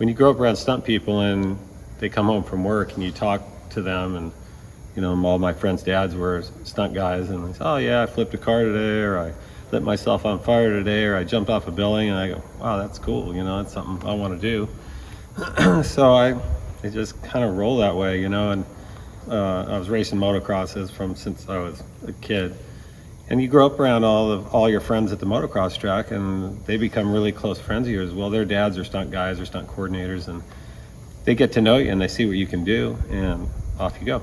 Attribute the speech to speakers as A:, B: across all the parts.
A: when you grow up around stunt people and they come home from work and you talk to them, and all my friends' dads were stunt guys, and they say, oh yeah, I flipped a car today, or I lit myself on fire today, or I jumped off a building, and I go, wow, that's cool, that's something I want to do. So I just kind of roll that way, and I was racing motocrosses since I was a kid. And you grow up around all your friends at the motocross track, and they become really close friends of yours. Well, their dads are stunt guys or stunt coordinators, and they get to know you and they see what you can do, and off you go.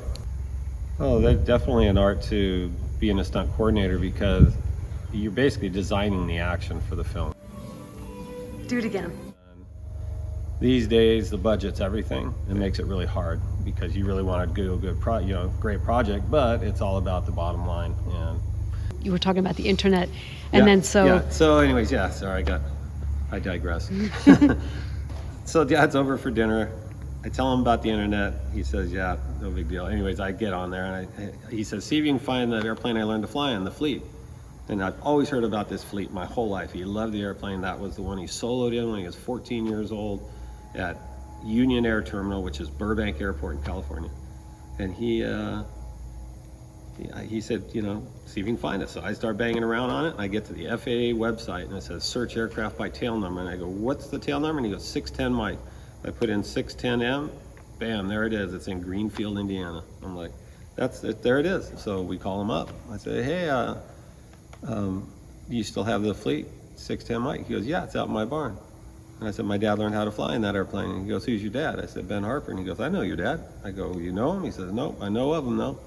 A: Oh, there's definitely an art to being a stunt coordinator, because you're basically designing the action for the film.
B: Do it again.
A: These days, the budget's everything. It makes it really hard because you really want to do a good great project, but it's all about the bottom line. And
B: you were talking about the internet, and then
A: So anyways, sorry, I digress. So Dad's over for dinner. I tell him about the internet. He says, yeah, no big deal. Anyways, I get on there, and he says, see if you can find that airplane I learned to fly in, the Fleet. And I've always heard about this Fleet my whole life. He loved the airplane. That was the one he soloed in when he was 14 years old at Union Air Terminal, which is Burbank Airport in California. And he said, see if you can find it. So I start banging around on it, and I get to the FAA website, and it says search aircraft by tail number. And I go, what's the tail number? And he goes, 610 Mike. I put in 610M, bam, there it is. It's in Greenfield, Indiana. I'm like, that's it, there it is. So we call him up. I say, hey, you still have the Fleet 610 Mike? He goes, yeah, it's out in my barn. And I said, my dad learned how to fly in that airplane. And he goes, who's your dad? I said, Ben Harper. And he goes, I know your dad. I go, you know him? He says, nope, I know of him though.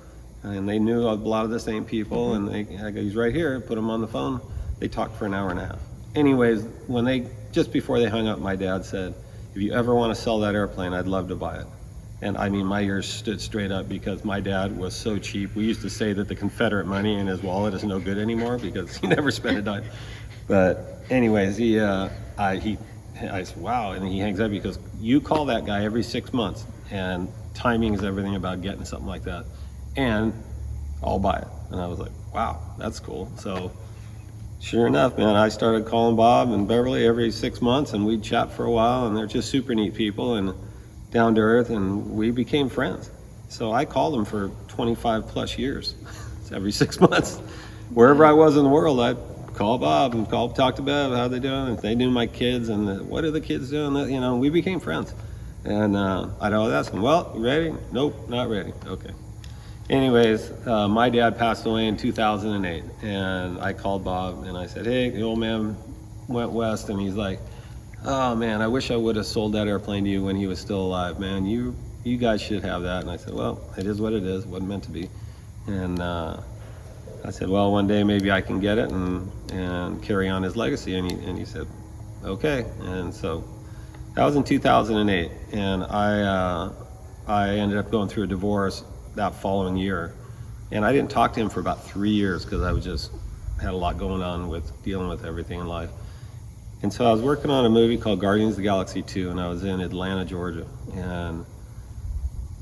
A: And they knew a lot of the same people, and I go, he's right here. Put him on the phone. They talked for an hour and a half. Anyways, just before they hung up, my dad said, if you ever want to sell that airplane, I'd love to buy it. And I mean, my ears stood straight up, because my dad was so cheap. We used to say that the Confederate money in his wallet is no good anymore, because he never spent a dime. But anyways, I said, wow. And he hangs up. He goes, you call that guy every 6 months, and timing is everything about getting something like that, and I'll buy it. And I was like, wow, that's cool. So sure enough, man, I started calling Bob and Beverly every 6 months, and we'd chat for a while, and they're just super neat people and down to earth, and we became friends. So I called them for 25 plus years, every 6 months. Wherever I was in the world, I'd call Bob and talk to Bev, how they doing? If they knew my kids, and what are the kids doing? We became friends. And I'd always ask them, well, you ready? Nope, not ready. Okay. Anyways, my dad passed away in 2008, and I called Bob and I said, hey, the old man went west, and he's like, oh man, I wish I would have sold that airplane to you when he was still alive, man. You guys should have that. And I said, well, it is what it is. It wasn't meant to be. And I said, well, one day maybe I can get it and carry on his legacy. And he said, okay. And so that was in 2008, and I ended up going through a divorce that following year, and I didn't talk to him for about 3 years, because I was just had a lot going on with dealing with everything in life. And so I was working on a movie called Guardians of the Galaxy 2, and I was in Atlanta, Georgia, and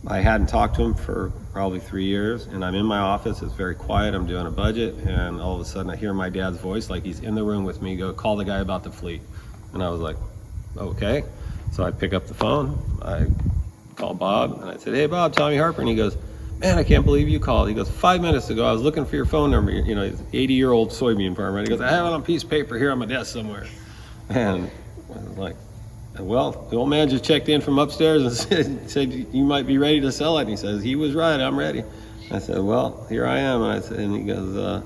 A: I hadn't talked to him for probably 3 years, and I'm in my office. It's very quiet. I'm doing a budget, and all of a sudden I hear my dad's voice, like he's in the room with me, go, call the guy about the Fleet. And I was like, okay. So I pick up the phone, I call Bob, and I said, hey Bob, Tommy Harper. And he goes, man, I can't believe you called. He goes, 5 minutes ago, I was looking for your phone number. He's an 80-year-old soybean farmer. And he goes, I have it on a piece of paper here on my desk somewhere. And I was like, well, the old man just checked in from upstairs and said you might be ready to sell it. And he says, he was right, I'm ready. I said, well, here I am. And he goes,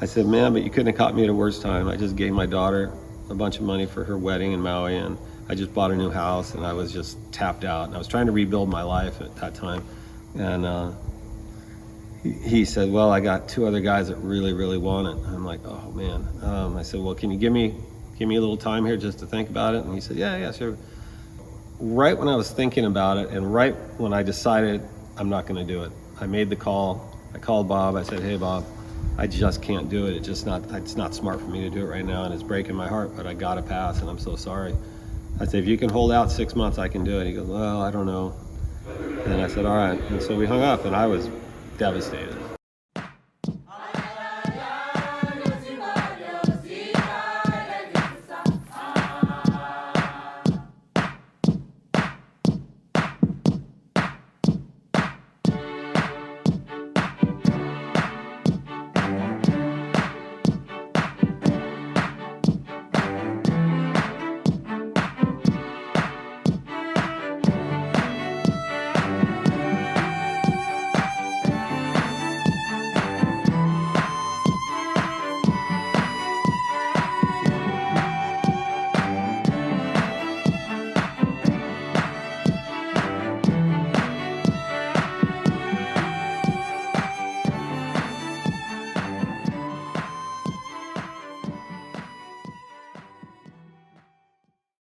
A: I said, man, but you couldn't have caught me at a worse time. I just gave my daughter a bunch of money for her wedding in Maui, and I just bought a new house, and I was just tapped out. And I was trying to rebuild my life at that time. And he said, well, I got 2 other guys that really, really want it. I'm like, oh man. I said, well, can you give me a little time here just to think about it? And he said, yeah, sure. Right when I was thinking about it, and right when I decided I'm not going to do it, I made the call. I called Bob. I said, hey Bob, I just can't do it. It's not smart for me to do it right now, and it's breaking my heart, but I got to pass, and I'm so sorry. I said, if you can hold out 6 months, I can do it. He goes, well, I don't know. And I said, all right. And so we hung up, and I was devastated.